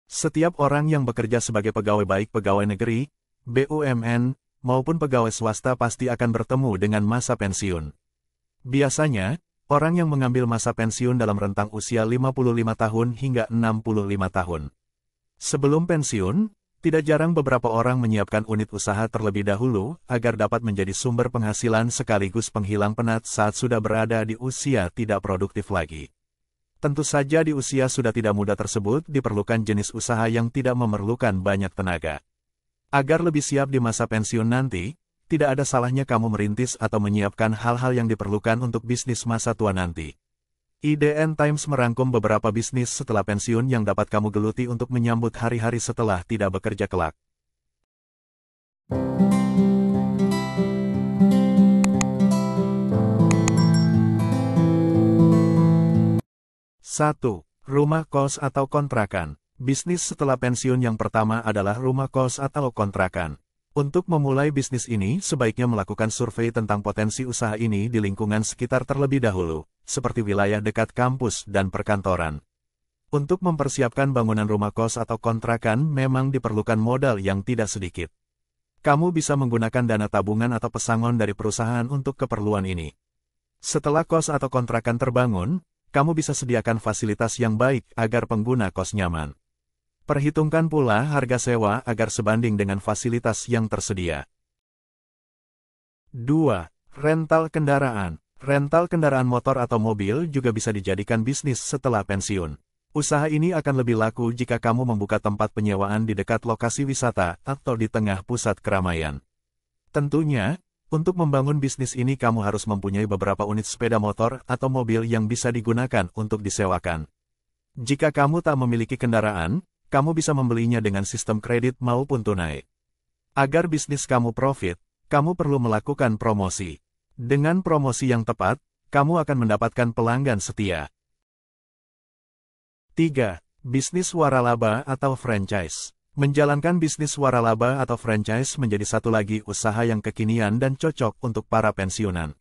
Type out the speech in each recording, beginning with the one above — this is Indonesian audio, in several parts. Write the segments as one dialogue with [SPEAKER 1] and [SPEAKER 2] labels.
[SPEAKER 1] Setiap orang yang bekerja sebagai pegawai baik pegawai negeri, BUMN, maupun pegawai swasta pasti akan bertemu dengan masa pensiun. Biasanya, orang yang mengambil masa pensiun dalam rentang usia 55 tahun hingga 65 tahun. Sebelum pensiun, tidak jarang beberapa orang menyiapkan unit usaha terlebih dahulu agar dapat menjadi sumber penghasilan sekaligus penghilang penat saat sudah berada di usia tidak produktif lagi. Tentu saja di usia sudah tidak muda tersebut diperlukan jenis usaha yang tidak memerlukan banyak tenaga. Agar lebih siap di masa pensiun nanti, tidak ada salahnya kamu merintis atau menyiapkan hal-hal yang diperlukan untuk bisnis masa tua nanti. IDN Times merangkum beberapa bisnis setelah pensiun yang dapat kamu geluti untuk menyambut hari-hari setelah tidak bekerja kelak. Satu, rumah kos atau kontrakan. Bisnis setelah pensiun yang pertama adalah rumah kos atau kontrakan. Untuk memulai bisnis ini, sebaiknya melakukan survei tentang potensi usaha ini di lingkungan sekitar terlebih dahulu, seperti wilayah dekat kampus dan perkantoran. Untuk mempersiapkan bangunan rumah kos atau kontrakan memang diperlukan modal yang tidak sedikit. Kamu bisa menggunakan dana tabungan atau pesangon dari perusahaan untuk keperluan ini. Setelah kos atau kontrakan terbangun, kamu bisa sediakan fasilitas yang baik agar pengguna kos nyaman. Perhitungkan pula harga sewa agar sebanding dengan fasilitas yang tersedia. 2. Rental kendaraan. Rental kendaraan motor atau mobil juga bisa dijadikan bisnis setelah pensiun. Usaha ini akan lebih laku jika kamu membuka tempat penyewaan di dekat lokasi wisata atau di tengah pusat keramaian. Tentunya, untuk membangun bisnis ini kamu harus mempunyai beberapa unit sepeda motor atau mobil yang bisa digunakan untuk disewakan. Jika kamu tak memiliki kendaraan, kamu bisa membelinya dengan sistem kredit maupun tunai. Agar bisnis kamu profit, kamu perlu melakukan promosi. Dengan promosi yang tepat, kamu akan mendapatkan pelanggan setia. 3. Bisnis waralaba atau franchise. Menjalankan bisnis waralaba atau franchise menjadi satu lagi usaha yang kekinian dan cocok untuk para pensiunan.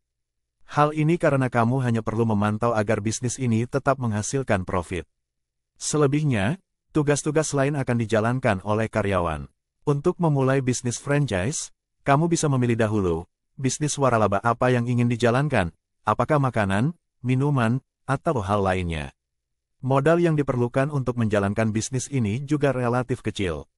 [SPEAKER 1] Hal ini karena kamu hanya perlu memantau agar bisnis ini tetap menghasilkan profit. Selebihnya, tugas-tugas lain akan dijalankan oleh karyawan. Untuk memulai bisnis franchise, kamu bisa memilih dahulu, bisnis waralaba apa yang ingin dijalankan, apakah makanan, minuman, atau hal lainnya. Modal yang diperlukan untuk menjalankan bisnis ini juga relatif kecil.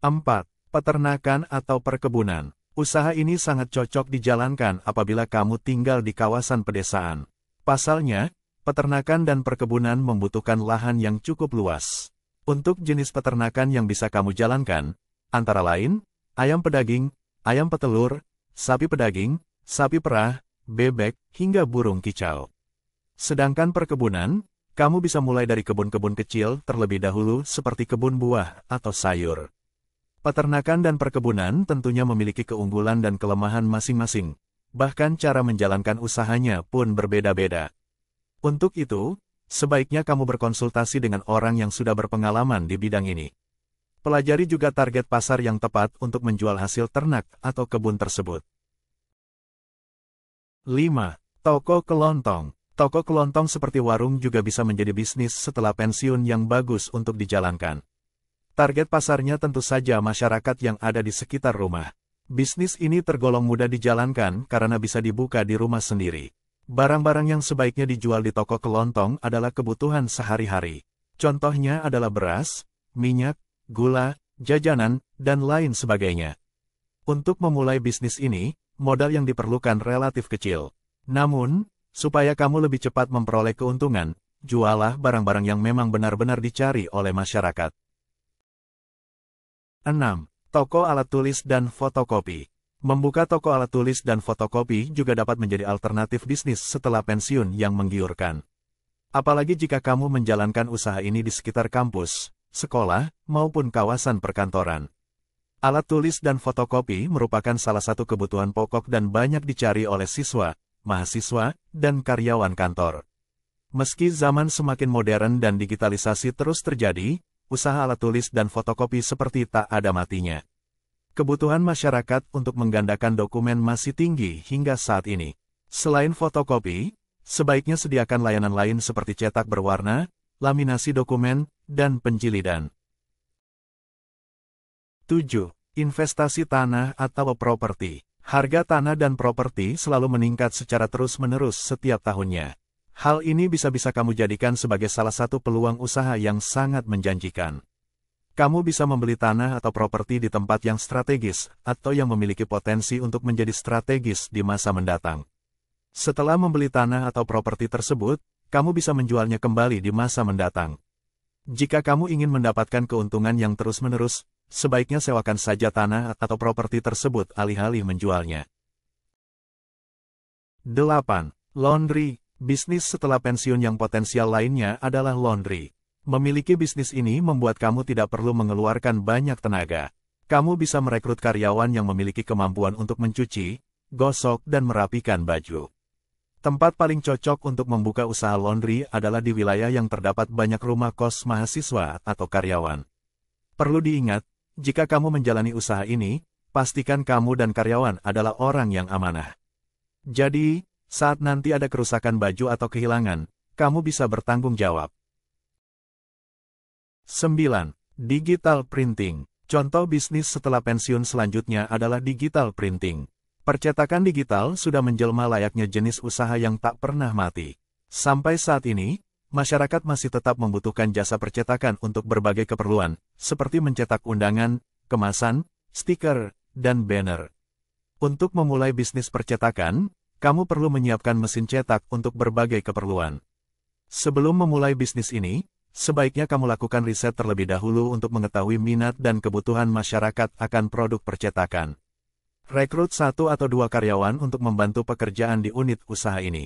[SPEAKER 1] 4. Peternakan atau perkebunan. Usaha ini sangat cocok dijalankan apabila kamu tinggal di kawasan pedesaan. Pasalnya, peternakan dan perkebunan membutuhkan lahan yang cukup luas. Untuk jenis peternakan yang bisa kamu jalankan, antara lain, ayam pedaging, ayam petelur, sapi pedaging, sapi perah, bebek, hingga burung kicau. Sedangkan perkebunan, kamu bisa mulai dari kebun-kebun kecil terlebih dahulu seperti kebun buah atau sayur. Peternakan dan perkebunan tentunya memiliki keunggulan dan kelemahan masing-masing, bahkan cara menjalankan usahanya pun berbeda-beda. Untuk itu, sebaiknya kamu berkonsultasi dengan orang yang sudah berpengalaman di bidang ini. Pelajari juga target pasar yang tepat untuk menjual hasil ternak atau kebun tersebut. 5. Toko kelontong. Toko kelontong seperti warung juga bisa menjadi bisnis setelah pensiun yang bagus untuk dijalankan. Target pasarnya tentu saja masyarakat yang ada di sekitar rumah. Bisnis ini tergolong mudah dijalankan karena bisa dibuka di rumah sendiri. Barang-barang yang sebaiknya dijual di toko kelontong adalah kebutuhan sehari-hari. Contohnya adalah beras, minyak, gula, jajanan, dan lain sebagainya. Untuk memulai bisnis ini, modal yang diperlukan relatif kecil. Namun, supaya kamu lebih cepat memperoleh keuntungan, jualah barang-barang yang memang benar-benar dicari oleh masyarakat. 6. Toko alat tulis dan fotokopi. Membuka toko alat tulis dan fotokopi juga dapat menjadi alternatif bisnis setelah pensiun yang menggiurkan. Apalagi jika kamu menjalankan usaha ini di sekitar kampus, sekolah, maupun kawasan perkantoran. Alat tulis dan fotokopi merupakan salah satu kebutuhan pokok dan banyak dicari oleh siswa, mahasiswa, dan karyawan kantor. Meski zaman semakin modern dan digitalisasi terus terjadi, usaha alat tulis dan fotokopi seperti tak ada matinya. Kebutuhan masyarakat untuk menggandakan dokumen masih tinggi hingga saat ini. Selain fotokopi, sebaiknya sediakan layanan lain seperti cetak berwarna, laminasi dokumen, dan penjilidan. 7. Investasi tanah atau properti. Harga tanah dan properti selalu meningkat secara terus-menerus setiap tahunnya. Hal ini bisa kamu jadikan sebagai salah satu peluang usaha yang sangat menjanjikan. Kamu bisa membeli tanah atau properti di tempat yang strategis atau yang memiliki potensi untuk menjadi strategis di masa mendatang. Setelah membeli tanah atau properti tersebut, kamu bisa menjualnya kembali di masa mendatang. Jika kamu ingin mendapatkan keuntungan yang terus-menerus, sebaiknya sewakan saja tanah atau properti tersebut alih-alih menjualnya. 8. Laundry. Bisnis setelah pensiun yang potensial lainnya adalah laundry. Memiliki bisnis ini membuat kamu tidak perlu mengeluarkan banyak tenaga. Kamu bisa merekrut karyawan yang memiliki kemampuan untuk mencuci, gosok, dan merapikan baju. Tempat paling cocok untuk membuka usaha laundry adalah di wilayah yang terdapat banyak rumah kos mahasiswa atau karyawan. Perlu diingat, jika kamu menjalani usaha ini, pastikan kamu dan karyawan adalah orang yang amanah. Jadi, saat nanti ada kerusakan baju atau kehilangan, kamu bisa bertanggung jawab. 9. Digital printing. Contoh bisnis setelah pensiun selanjutnya adalah digital printing. Percetakan digital sudah menjelma layaknya jenis usaha yang tak pernah mati. Sampai saat ini, masyarakat masih tetap membutuhkan jasa percetakan untuk berbagai keperluan, seperti mencetak undangan, kemasan, stiker, dan banner. Untuk memulai bisnis percetakan, kamu perlu menyiapkan mesin cetak untuk berbagai keperluan. Sebelum memulai bisnis ini, sebaiknya kamu lakukan riset terlebih dahulu untuk mengetahui minat dan kebutuhan masyarakat akan produk percetakan. Rekrut 1 atau 2 karyawan untuk membantu pekerjaan di unit usaha ini.